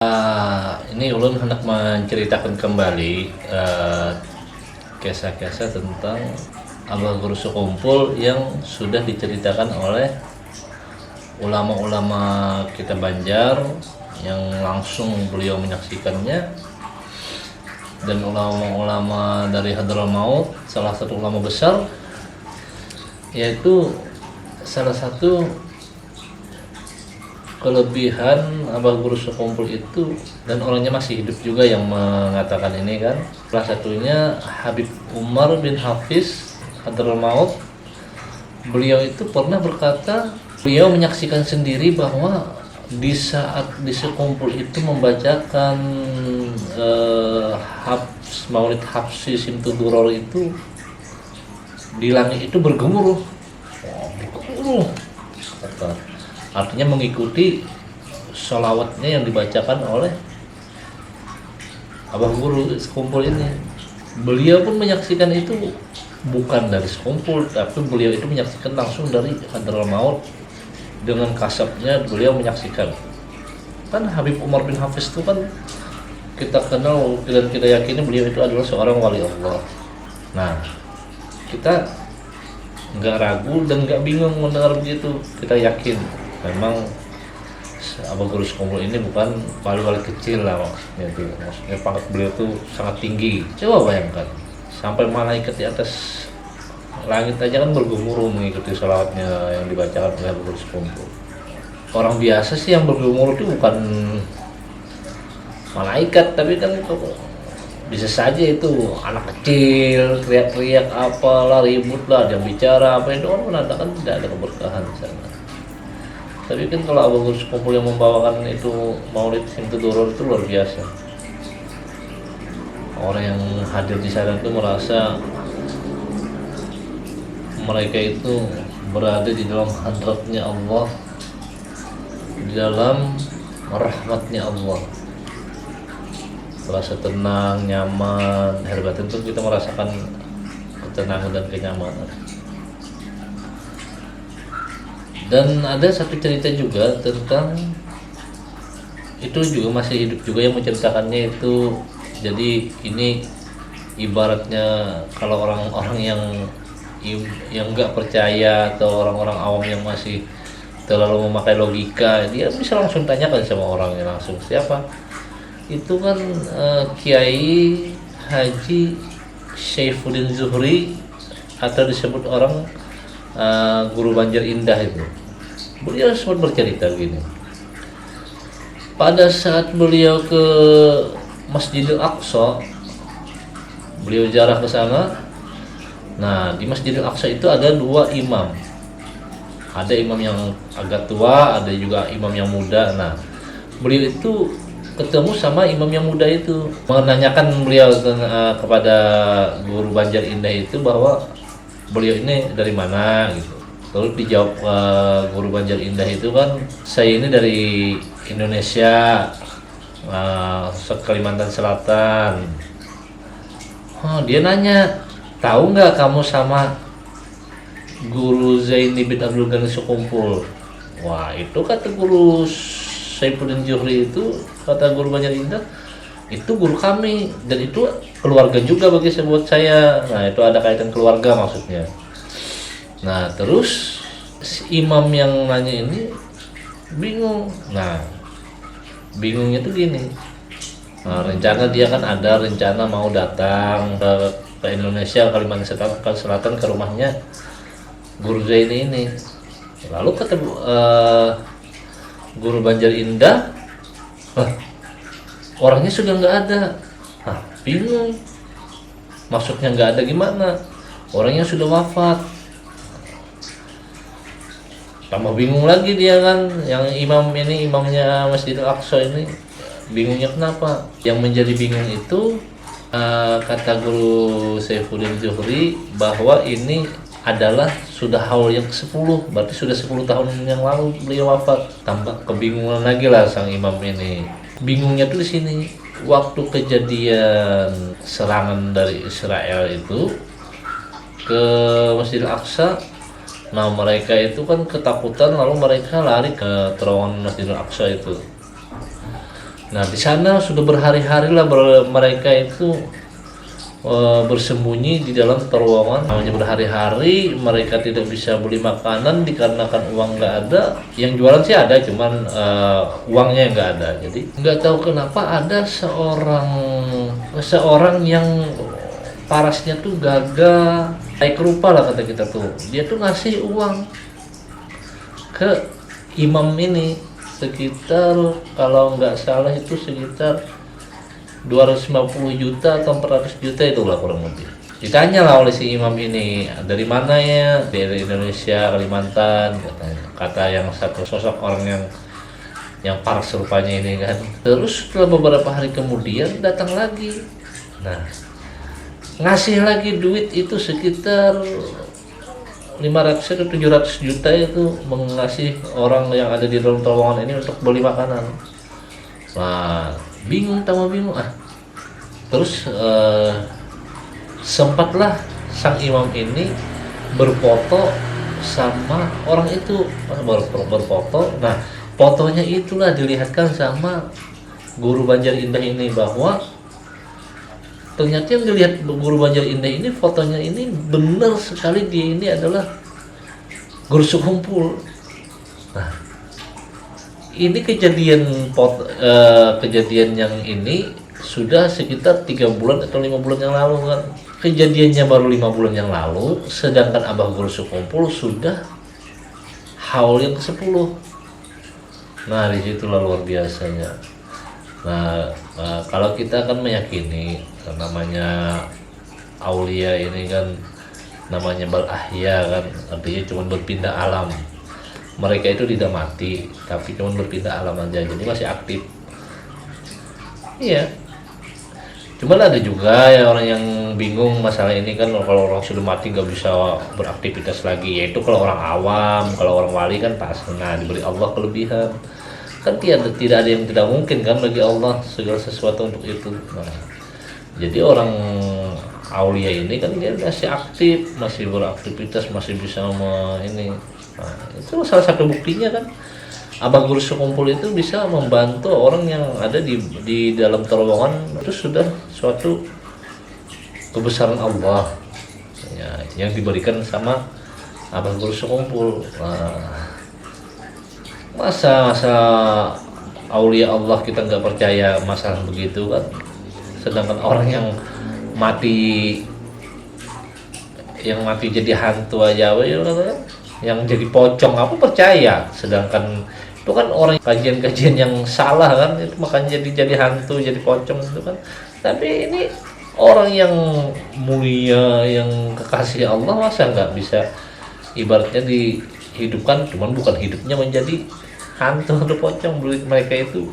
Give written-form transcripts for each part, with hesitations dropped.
Ini ulun hendak menceritakan kembali kisah-kisah tentang Abah Guru Sekumpul yang sudah diceritakan oleh ulama-ulama kita Banjar yang langsung beliau menyaksikannya, dan ulama-ulama dari Hadramaut, salah satu ulama besar, yaitu salah satu kelebihan Abah Guru Sekumpul itu, dan orangnya masih hidup juga yang mengatakan ini kan. Salah satunya Habib Umar bin Hafiz Hadramaut. Beliau itu pernah berkata, beliau menyaksikan sendiri bahwa di saat di Sekumpul itu membacakan Maulid Habsi Simtuduror itu, di langit itu bergemuruh. Bergemuruh. Artinya mengikuti sholawatnya yang dibacakan oleh Abah Guru Sekumpul ini. Beliau pun menyaksikan itu bukan dari Sekumpul, tapi beliau itu menyaksikan langsung dari Hadramaut. Dengan kasabnya beliau menyaksikan. Kan Habib Umar bin Hafiz itu kan kita kenal dan kita yakini beliau itu adalah seorang wali Allah. Nah, kita nggak ragu dan nggak bingung mendengar begitu. Kita yakin memang Abah Guru Sekumpul ini bukan wali-wali kecil lah maksudnya itu. Maksudnya pangkat beliau itu sangat tinggi. Coba bayangkan, sampai malaikat di atas langit aja kan bergemuruh mengikuti salawatnya yang dibacakan oleh Abah Guru Sekumpul. Orang biasa sih yang bergemuruh itu bukan malaikat, tapi kan bisa saja itu anak kecil teriak-teriak apalah, ribut lah, dia bicara apa itu kan menandakan tidak ada keberkahan di sana. Tapi kan kalau Abah Guru Sekumpul yang membawakan itu Maulid Simtuduror itu luar biasa. Orang yang hadir di sana itu merasa mereka itu berada di dalam hadratnya Allah, di dalam rahmatnya Allah. Merasa tenang, nyaman, lahir batin itu kita merasakan ketenangan dan kenyamanan. Dan ada satu cerita juga tentang itu, juga masih hidup juga yang menceritakannya itu. Jadi ini ibaratnya kalau orang-orang yang nggak percaya atau orang-orang awam yang masih terlalu memakai logika, dia bisa langsung tanyakan sama orangnya langsung, siapa itu kan Kiai Haji Syaifuddin Zuhri, atau disebut orang Guru Banjar Indah itu. Beliau sempat bercerita gini, pada saat beliau ke Masjidil Aqsa, beliau ziarah ke sana. Nah, di Masjidil Aqsa itu ada dua imam. Ada imam yang agak tua, ada juga imam yang muda. Nah, beliau itu ketemu sama imam yang muda itu, menanyakan beliau kepada Guru Banjar Indah itu bahwa beliau ini dari mana gitu. Lalu dijawab Guru Banjar Indah itu kan, saya ini dari Indonesia, Kalimantan Selatan. Dia nanya, tahu nggak kamu sama Guru Zaini bin Abdul Ghani Sekumpul? Wah, itu kata Guru Syaifuddin Zuhri itu, kata Guru Banjar Indah, itu guru kami dan itu keluarga juga bagi buat saya. Nah, itu ada kaitan keluarga maksudnya. Nah, terus si imam yang nanya ini bingung. Nah, bingungnya tuh gini. Nah, rencana dia kan ada rencana mau datang ke Indonesia, Kalimantan Selatan, ke rumahnya Guru Zaini ini. Lalu kata Guru Banjar Indah, orangnya sudah nggak ada. Bingung. Maksudnya nggak ada gimana? Orangnya sudah wafat. Tambah bingung lagi dia kan, yang imam ini, imamnya Masjidil Aqsa ini. Bingungnya kenapa? Yang menjadi bingung itu kata Guru Syaifuddin Zuhri bahwa ini adalah sudah haul yang ke-10, berarti sudah 10 tahun yang lalu beliau wafat. Tambah kebingungan lagi lah sang imam ini. Bingungnya tuh di sini, waktu kejadian serangan dari Israel itu ke Masjidil Aqsa. Nah, mereka itu kan ketakutan, lalu mereka lari ke terowongan Masjidil Aqsa itu. Nah di sana sudah berhari-hari lah mereka itu bersembunyi di dalam terowongan. Namanya berhari-hari mereka tidak bisa beli makanan dikarenakan uang nggak ada. Yang jualan sih ada, cuman uangnya nggak ada. Jadi nggak tahu kenapa ada seorang yang parasnya tuh gagah, naik rupa lah kata kita tuh. Dia tuh ngasih uang ke imam ini sekitar, kalau nggak salah itu sekitar 250 juta atau 400 juta itulah kurang lebih. Ditanya lah oleh si imam ini, dari mana ya? Dari Indonesia, Kalimantan katanya. Kata yang satu sosok orang yang paras rupanya ini kan. Terus setelah beberapa hari kemudian datang lagi. Nah, ngasih lagi duit itu sekitar 500 atau 700 juta itu mengasih orang yang ada di dalam terowongan ini untuk beli makanan. Nah, bingung. Terus sempatlah sang imam ini berfoto sama orang itu, berfoto. Nah, fotonya itulah dilihatkan sama guru Banjar Indah ini, bahwa ternyata yang dilihat guru Banjar Indah ini, fotonya ini benar sekali dia ini adalah guru sekumpul. Nah, ini kejadian yang ini sudah sekitar 3 bulan atau 5 bulan yang lalu kan. Kejadiannya baru 5 bulan yang lalu, sedangkan Abah Guru Sekumpul sudah haul yang ke-10. Nah, disitulah luar biasanya. Nah, kalau kita kan meyakini namanya aulia ini kan namanya balahya kan, artinya cuma berpindah alam. Mereka itu tidak mati, tapi cuma berpindah alam aja, jadi masih aktif. Iya. Cuman ada juga ya orang yang bingung masalah ini kan, kalau orang sudah mati nggak bisa beraktivitas lagi. Yaitu kalau orang awam, kalau orang wali kan pasti diberi Allah kelebihan. Kan tidak ada yang tidak mungkin kan bagi Allah, segala sesuatu untuk itu. Nah, jadi orang aulia ini kan dia masih aktif, masih beraktivitas, masih bisa ini. Nah, itu salah satu buktinya kan. Abah Guru Sekumpul itu bisa membantu orang yang ada di dalam terowongan. Itu sudah suatu kebesaran Allah ya, yang diberikan sama Abah Guru Sekumpul. Nah, masa aulia Allah kita nggak percaya masalah begitu kan, sedangkan orang yang mati jadi hantu aja yang jadi pocong apa percaya, sedangkan itu kan orang kajian-kajian yang salah kan, itu makanya jadi hantu, jadi pocong itu kan. Tapi ini orang yang mulia, yang kekasih Allah, masa nggak bisa ibaratnya dihidupkan, cuman bukan hidupnya menjadi hantu atau pocong. Mereka itu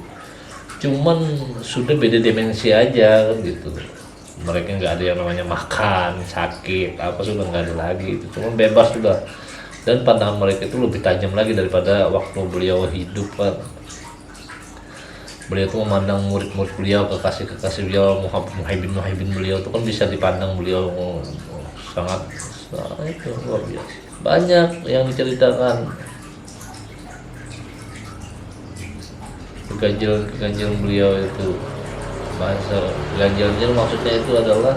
cuman sudah beda dimensi aja kan gitu. Mereka nggak ada yang namanya makan, sakit, apa sudah nggak ada lagi, itu cuman bebas sudah. Dan pandangan mereka itu lebih tajam lagi daripada waktu beliau hidup kan. Beliau itu memandang murid-murid beliau, kekasih beliau, muhaibin beliau itu kan bisa dipandang beliau sangat itu luar biasa. Banyak yang diceritakan keganjilan beliau itu. Bahasa keganjilan maksudnya itu adalah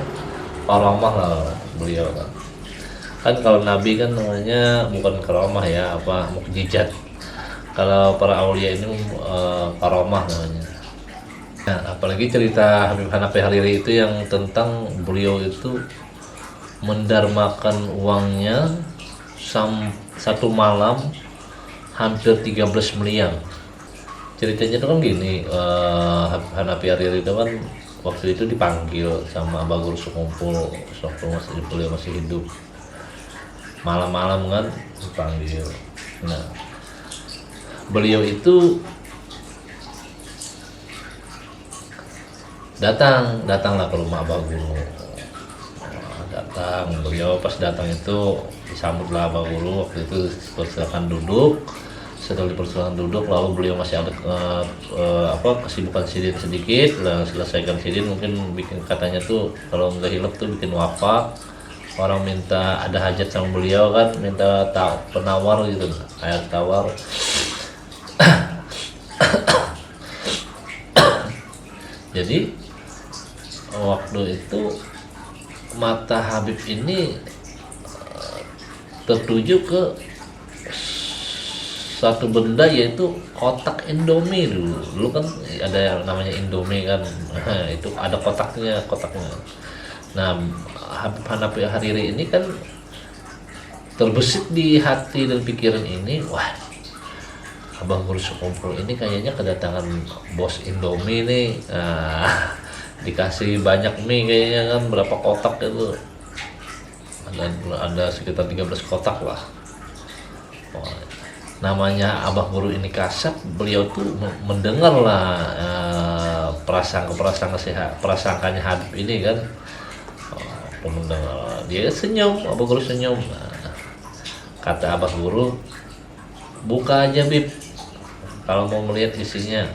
karamah lah beliau kan kalau Nabi kan namanya bukan karamah ya, apa mukjizat. Kalau para aulia ini karamah namanya. Nah, apalagi cerita Habib Hanafi Hariri itu yang tentang beliau itu mendarmakan uangnya satu malam hampir 13 miliar. Ceritanya itu kan gini, Habib Hanafi Hariri itu kan waktu itu dipanggil sama Abah Guru Sekumpul waktu beliau masih hidup. Malam-malam kan dipanggil. Nah, beliau itu datanglah ke rumah Abah Guru. Datang, beliau pas datang itu disambutlah Abah Guru, waktu itu dipersilakan duduk. Setelah dipersilakan duduk, lalu beliau masih ada kesibukan sidin sedikit, lah selesaikan sidin, mungkin bikin katanya tuh kalau nggak hilaf tuh bikin wafak. Orang minta ada hajat sama beliau kan, minta penawar gitu, air tawar. Jadi waktu itu mata Habib ini tertuju ke satu benda, yaitu kotak Indomie. Dulu kan ada yang namanya Indomie kan. Itu ada kotaknya. Nah, Habib Hanafi Hariri ini kan terbesit di hati dan pikiran ini, wah, Abah Guru Sekumpul ini kayaknya kedatangan bos Indomie nih. Nah, dikasih banyak mie kayaknya kan, berapa kotak itu, ada sekitar 13 kotak lah. Wah, namanya Abah Guru ini kasap, beliau tuh mendengar lah prasangkanya Habib ini kan. Mendengar, dia senyum, Abah Guru senyum. Nah, kata Abah Guru, buka aja Bib kalau mau melihat isinya.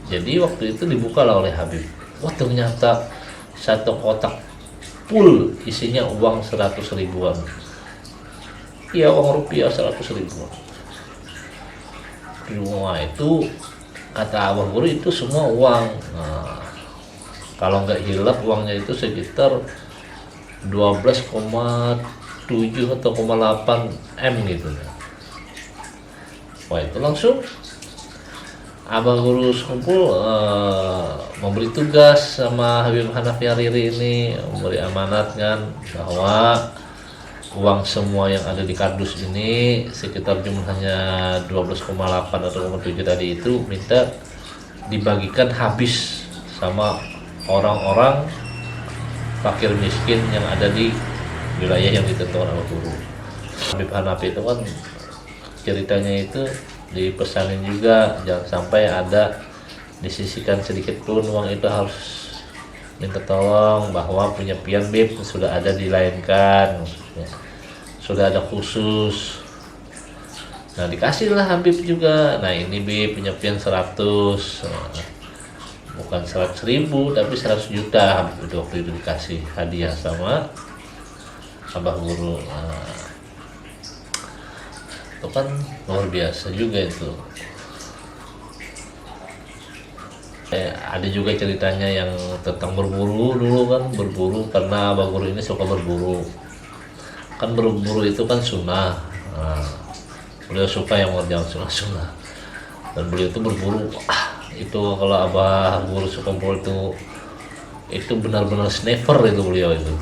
Jadi waktu itu dibukalah oleh Habib. Wah, ternyata satu kotak full isinya uang 100 ribuan. Iya, uang rupiah 100 ribuan. Semua itu kata Abah Guru itu semua uang. Nah, kalau nggak hilap uangnya itu sekitar 12,7 atau 0,8 M gitu. Wah, itu langsung Abah Guru Sekumpul memberi tugas sama Habib Hanafi Hariri ini, memberi amanat kan, bahwa uang semua yang ada di kardus ini sekitar jumlahnya 12,8 atau 0,7 tadi itu minta dibagikan habis sama orang-orang fakir miskin yang ada di wilayah yang ditentukan Abah Guru. Habib Hanafi itu kan ceritanya itu dipesanin juga, jangan sampai ada disisihkan sedikit pun uang itu, harus minta tolong bahwa punya pian Bib sudah ada dilainkan, sudah ada khusus. Nah, dikasihlah Habib juga. Nah, ini Bib punya pian 100, bukan 100 ribu tapi 100 juta. Habib itu waktu itu dikasih hadiah sama Abah Guru. Nah, itu kan luar biasa juga itu. Ada juga ceritanya yang tentang berburu. Dulu kan berburu, karena Abah Guru ini suka berburu. Kan berburu itu kan sunnah. Nah, beliau suka yang mengerjakan sunnah. Dan beliau itu berburu. Itu kalau Abah Guru Sekumpul itu benar-benar sniper itu beliau itu.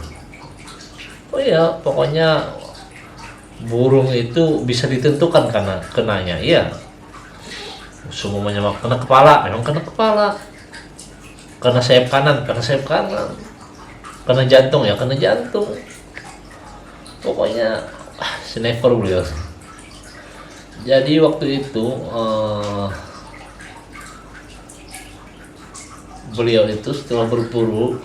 Oh iya, pokoknya burung itu bisa ditentukan karena kenanya. Iya, semuanya kena kepala, memang kena kepala. Kena sayap kanan, kena sayap kanan. Kena jantung, ya kena jantung. Pokoknya sniper beliau. Jadi waktu itu beliau itu setelah berburu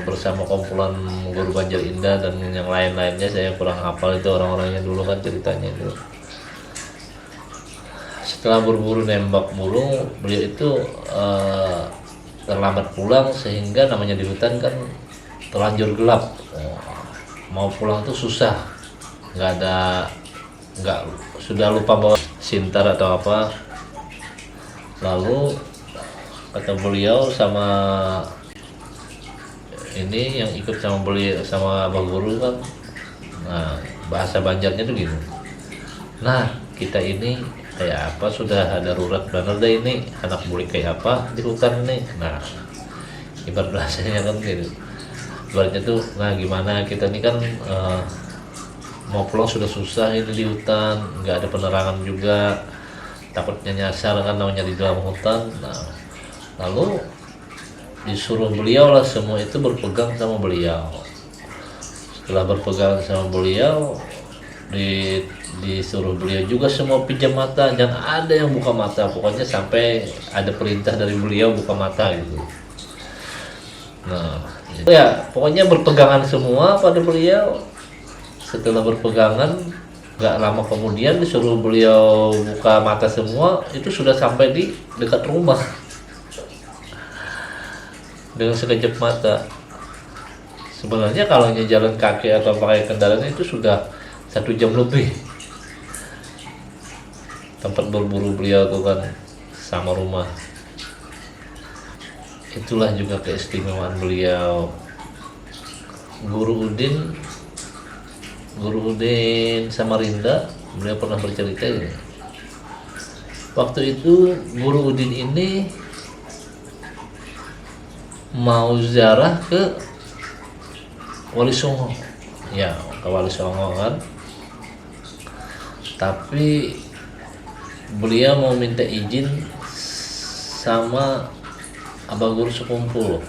bersama kumpulan guru Banjar Indah dan yang lain-lainnya, saya kurang hafal itu orang-orangnya dulu kan ceritanya itu. Setelah berburu nembak burung, beliau itu terlambat pulang, sehingga namanya di hutan kan terlanjur gelap. Mau pulang tuh susah, sudah lupa bawa sintar atau apa. Lalu kata beliau sama ini yang ikut sama beliau sama Abah Guru kan, nah bahasa Banjarnya tuh gitu. Nah, kita ini kayak apa, sudah darurat benar deh ini, anak buli kayak apa di hutan nih. Nah, ibarat bahasanya kan gitu. Ibaratnya tuh, nah gimana kita ini kan mau pulang sudah susah ini di hutan, nggak ada penerangan juga, takutnya nyasar kan namanya di dalam hutan. Nah, lalu disuruh beliau lah semua itu berpegang sama beliau. Setelah berpegang sama beliau, disuruh beliau juga semua pinjam mata, jangan ada yang buka mata, pokoknya sampai ada perintah dari beliau buka mata gitu. Nah, ya pokoknya berpegangan semua pada beliau. Setelah berpegangan, nggak lama kemudian disuruh beliau buka mata semua, itu sudah sampai di dekat rumah dengan sekejap mata. Sebenarnya kalau jalan kaki atau pakai kendaraan itu sudah 1 jam lebih. Tempat berburu beliau tuh kan sama rumah. itulah juga keistimewaan beliau. Guru Udin Samarinda, beliau pernah bercerita ini. Waktu itu Guru Udin ini mau ziarah ke Wali Songo, ya ke Wali Songo kan. Tapi beliau mau minta izin sama Abah Guru sekumpul.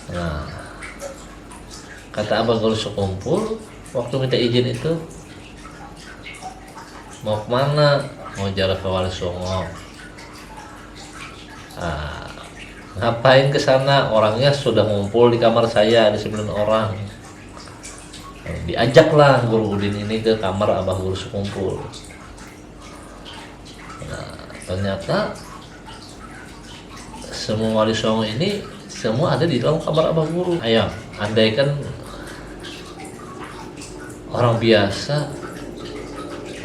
Nah, kata Abah Guru sekumpul waktu minta izin itu, mau kemana? Mau ziarah ke Wali Songo. Nah, ngapain ke sana? Orangnya sudah ngumpul di kamar saya, ada 9 orang. Diajaklah Guru Udin ini ke kamar Abah Guru sekumpul. Nah, ternyata semua Wali Songo ini semua ada di dalam kamar Abah Guru. Ayo, andaikan orang biasa,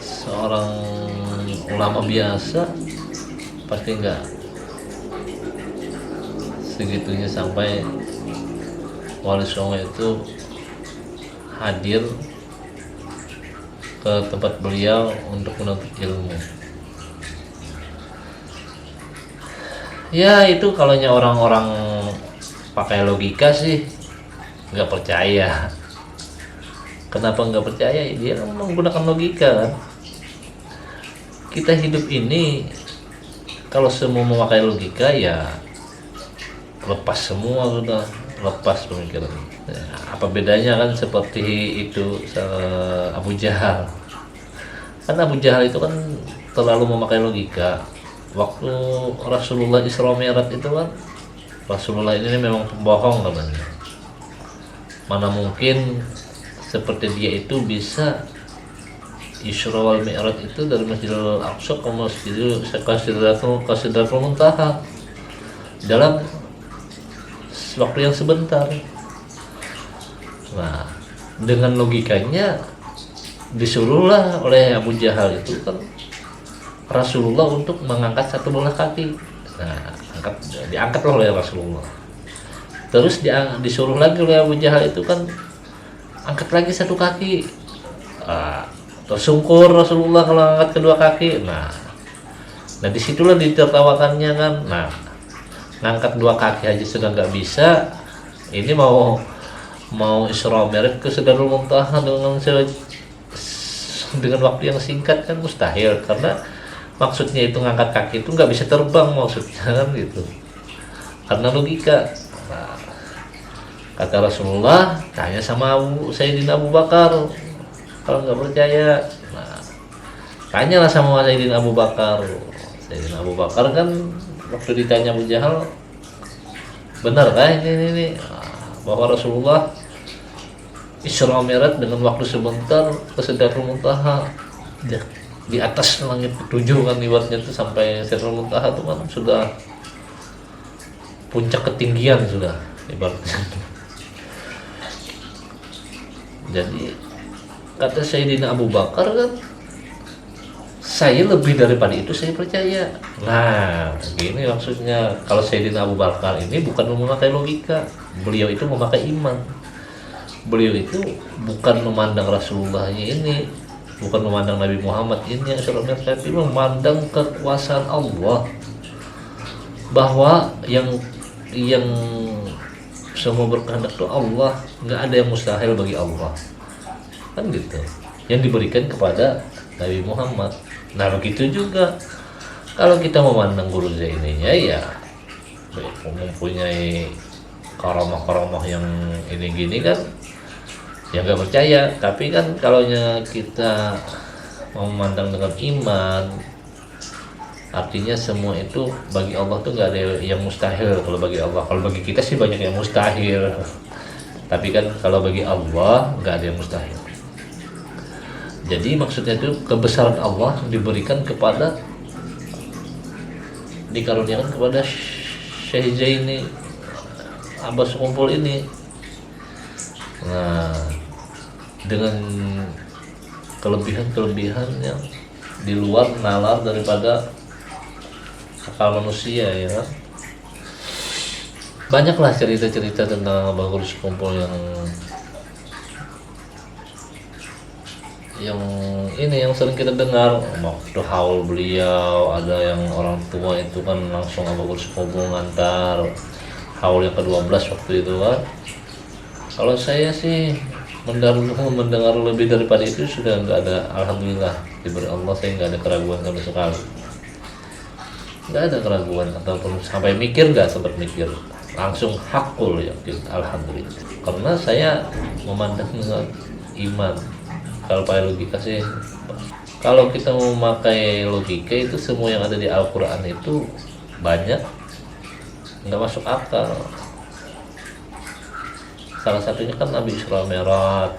seorang ulama biasa, pasti enggak segitunya sampai Wali Songo itu hadir ke tempat beliau untuk menuntut ilmu. Ya itu kalau orang-orang pakai logika sih nggak percaya. Kenapa nggak percaya? Dia kan menggunakan logika kan. Kita hidup ini kalau semua memakai logika ya lepas semua, sudah lepas pemikiran. Ya, apa bedanya kan seperti itu Abu Jahal. Kan Abu Jahal itu kan terlalu memakai logika. Waktu Rasulullah Isra Mi'raj itu kan, Rasulullah ini memang pembohong katanya. Mana mungkin seperti dia itu bisa Isra wal Mi'raj itu dari Masjidil Aqsa ke Sidratul Muntaha dalam waktu yang sebentar. Nah, dengan logikanya disuruhlah oleh Abu Jahal itu kan Rasulullah untuk mengangkat satu belah kaki. Nah, diangkatlah oleh Rasulullah. Terus disuruh lagi oleh Abu Jahal itu kan angkat lagi satu kaki. Tersungkur Rasulullah kalau angkat kedua kaki. Nah disitulah ditertawakannya kan. Nah, ngangkat dua kaki aja sudah nggak bisa. Ini mau Isra Mi'raj ke Sidratul Muntaha dengan waktu yang singkat kan mustahil, karena maksudnya itu ngangkat kaki itu nggak bisa terbang maksudnya kan gitu, karena logika. Nah, kata Rasulullah, tanya sama Sayyidina Abu Bakar kalau nggak percaya. Nah, tanyalah sama Sayyidina Abu Bakar. Sayyidina Abu Bakar kan waktu ditanya Abu Jahal, benar kan ini bahwa Rasulullah Isra Mi'raj dengan waktu sebentar ke Sidratul Muntaha, di atas langit 7 kan ibaratnya itu, sampai Sidratul Muntaha itu kan sudah puncak ketinggian sudah ibaratnya. Jadi kata Sayyidina Abu Bakar kan, saya lebih daripada itu saya percaya. Nah, gini maksudnya, kalau Sayyidina Abu Bakar ini bukan memakai logika, beliau itu memakai iman. Beliau itu bukan memandang Rasulullahnya ini, bukan memandang Nabi Muhammad ini yang sebenarnya, tapi memandang kekuasaan Allah, bahwa yang semua berkehendak itu Allah, nggak ada yang mustahil bagi Allah, kan gitu, yang diberikan kepada Nabi Muhammad. Nah begitu juga kalau kita memandang Guru Zaininya, ya mempunyai karamah-karamah yang ini gini kan, ya nggak percaya. Tapi kan kalau kita memandang dengan iman, artinya semua itu bagi Allah tuh nggak ada yang mustahil. Kalau bagi Allah, kalau bagi kita sih banyak yang mustahil, tapi kan kalau bagi Allah nggak ada yang mustahil. Jadi maksudnya itu kebesaran Allah diberikan kepada, dikaruniakan kepada Syekh Zaini Abbas Kumpul ini. Nah, dengan kelebihan-kelebihan yang di luar nalar daripada akal manusia ya kan. Banyaklah cerita-cerita tentang Abah Guru Sekumpul yang ini yang sering kita dengar. Waktu haul beliau, ada yang orang tua itu kan langsung Abah Guru Sekumpul ngantar haul yang ke-12 waktu itu kan. Kalau saya sih mendengar lebih daripada itu sudah nggak ada, alhamdulillah diberi Allah, saya nggak ada keraguan sama sekali, nggak ada keraguan ataupun sampai mikir, nggak sempat mikir, langsung hakul yakin, alhamdulillah. Karena saya memandang dengan iman. Kalau pakai logika sih, kalau kita mau memakai logika itu semua yang ada di Al-Quran itu banyak nggak masuk akal. Salah satunya kan Nabi Isra Mi'raj,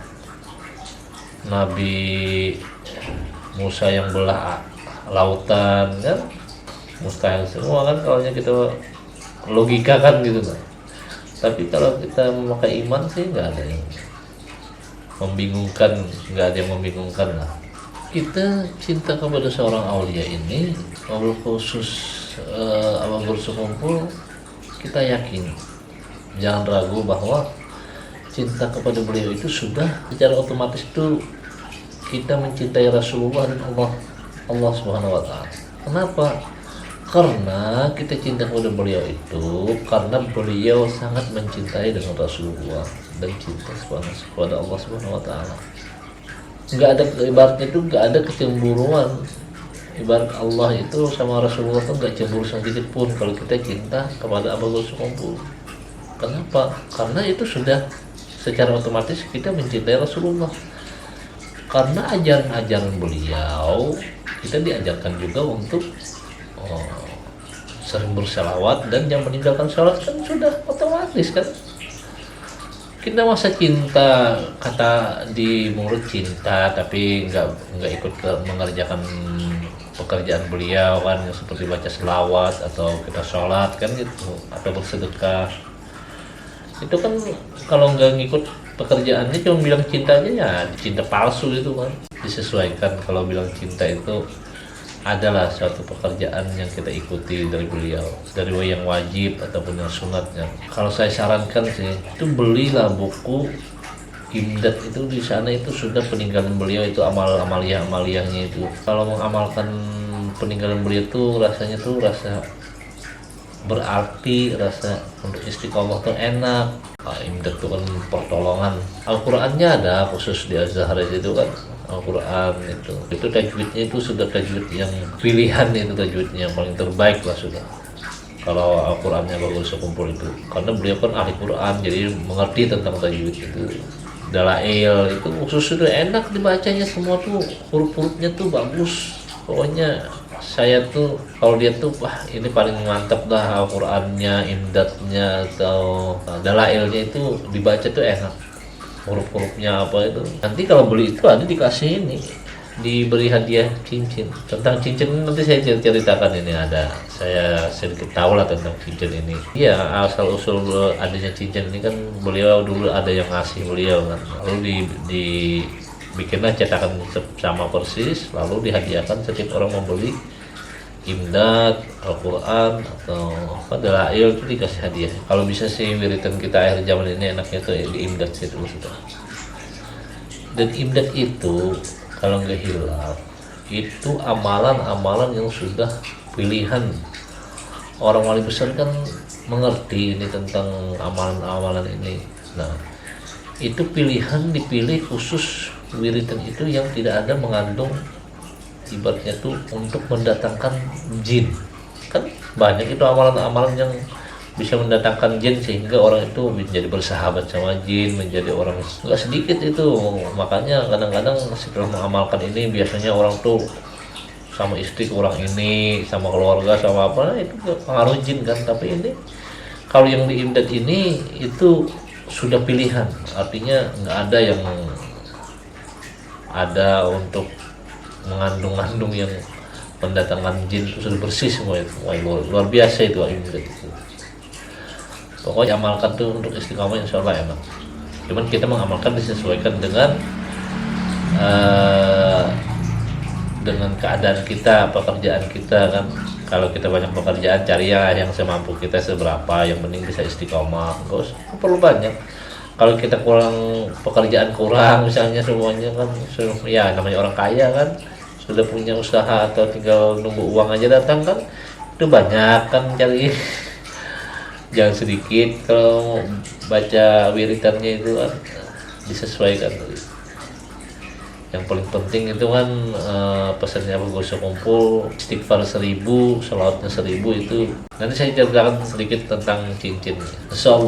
Nabi Musa yang belah lautan kan, mustahil semua kan kalau kita logika kan gitu kan. Tapi kalau kita memakai iman sih nggak ada yang membingungkan, nggak ada yang membingungkan lah. Kita cinta kepada seorang aulia ini, wabil khusus Abah Guru Sekumpul, kita yakin, jangan ragu bahwa cinta kepada beliau itu sudah secara otomatis itu kita mencintai Rasulullah dan Allah Subhanahu wa Ta'ala. Kenapa? Karena kita cinta kepada beliau itu karena beliau sangat mencintai dengan Rasulullah dan cinta kepada Allah Subhanahu wa Ta'ala. Nggak ada, ibaratnya itu nggak ada kecemburuan. Ibarat Allah itu sama Rasulullah itu nggak cemburu sedikit pun kalau kita cinta kepada Abah Guru Sekumpul. Kenapa? Karena itu sudah secara otomatis kita mencintai Rasulullah. Karena ajaran-ajaran beliau, kita diajarkan juga untuk sering berselawat, dan yang meninggalkan selawat kan sudah otomatis kan. Kita masa cinta, kata di mulut cinta, tapi nggak ikut mengerjakan pekerjaan beliau kan, seperti baca selawat atau kita sholat kan gitu, atau bersedekah. Itu kan kalau nggak ngikut pekerjaannya, cuma bilang cintanya ya cinta palsu itu kan. Disesuaikan, kalau bilang cinta itu adalah suatu pekerjaan yang kita ikuti dari beliau, dari yang wajib ataupun yang sunatnya. Kalau saya sarankan sih, itu belilah buku Imdad, itu di sana itu sudah peninggalan beliau, itu amaliyahnya itu. Kalau mengamalkan peninggalan beliau itu rasanya tuh rasa berarti, rasa untuk istiqomah tuh enak. Imdad itu kan pertolongan. Al-Qur'annya ada khusus di Az-Zahra itu kan. Al-Quran itu tajwidnya itu sudah tajwid yang pilihan, itu tajwidnya yang paling terbaik lah sudah. Kalau Al-Qurannya Abah Guru Sekumpul itu, karena beliau kan ahli Quran, jadi mengerti tentang tajwid itu. Dalail itu khusus itu enak dibacanya, semua tuh huruf-hurufnya tuh bagus. Pokoknya saya tuh kalau dia tuh wah ini paling mantap dah Al-Qurannya, Imdadnya atau Dalailnya itu dibaca tuh enak. Huruf-hurufnya apa itu. Nanti kalau beli itu ada dikasih ini, diberi hadiah cincin. Tentang cincin nanti saya ceritakan, ini ada, saya sedikit tahu lah tentang cincin ini. Iya, asal usul adanya cincin ini kan beliau dulu ada yang ngasih beliau kan, lalu dibikinlah cetakan sama persis, lalu dihadiahkan setiap orang membeli Imdad, Al-Quran atau Dalail itu dikasih hadiah. Kalau bisa sih wiridan kita akhir zaman ini enaknya tuh di Imdad itu sudah. Dan Imdad itu kalau nggak hilaf, itu amalan-amalan yang sudah pilihan. Orang wali besar kan mengerti ini tentang amalan-amalan ini. Nah, itu pilihan dipilih khusus wiridan itu yang tidak ada mengandung ibaratnya tuh untuk mendatangkan jin. Kan banyak itu amalan-amalan yang bisa mendatangkan jin sehingga orang itu menjadi bersahabat sama jin, menjadi orang, nggak sedikit itu. Makanya kadang-kadang setelah mengamalkan ini biasanya orang tuh sama istri kurang ini, sama keluarga, sama apa, itu pengaruh jin kan. Tapi ini kalau yang di Imdad ini itu sudah pilihan, artinya nggak ada yang ada untuk mengandung yang mendatangkan jin, itu sudah bersih semua itu. Wah, luar biasa itu Imdad itu. Pokoknya amalkan tuh untuk istiqomah, insya Allah enak. Cuman kita mengamalkan disesuaikan dengan keadaan kita, pekerjaan kita kan. Kalau kita banyak pekerjaan, cari ya yang semampu kita seberapa, yang penting bisa istiqomah, nggak perlu banyak. Kalau kita kurang, pekerjaan kurang misalnya semuanya kan, ya namanya orang kaya kan, sudah punya usaha atau tinggal nunggu uang aja datang kan, itu banyak kan cari. Jangan sedikit, kalau baca wiritannya itu kan disesuaikan. Yang paling penting itu kan pesannya Abu Gosok Kumpul, istighfar 1000, salawatnya 1000 itu. Nanti saya ceritakan sedikit tentang cincin. Insya Allah.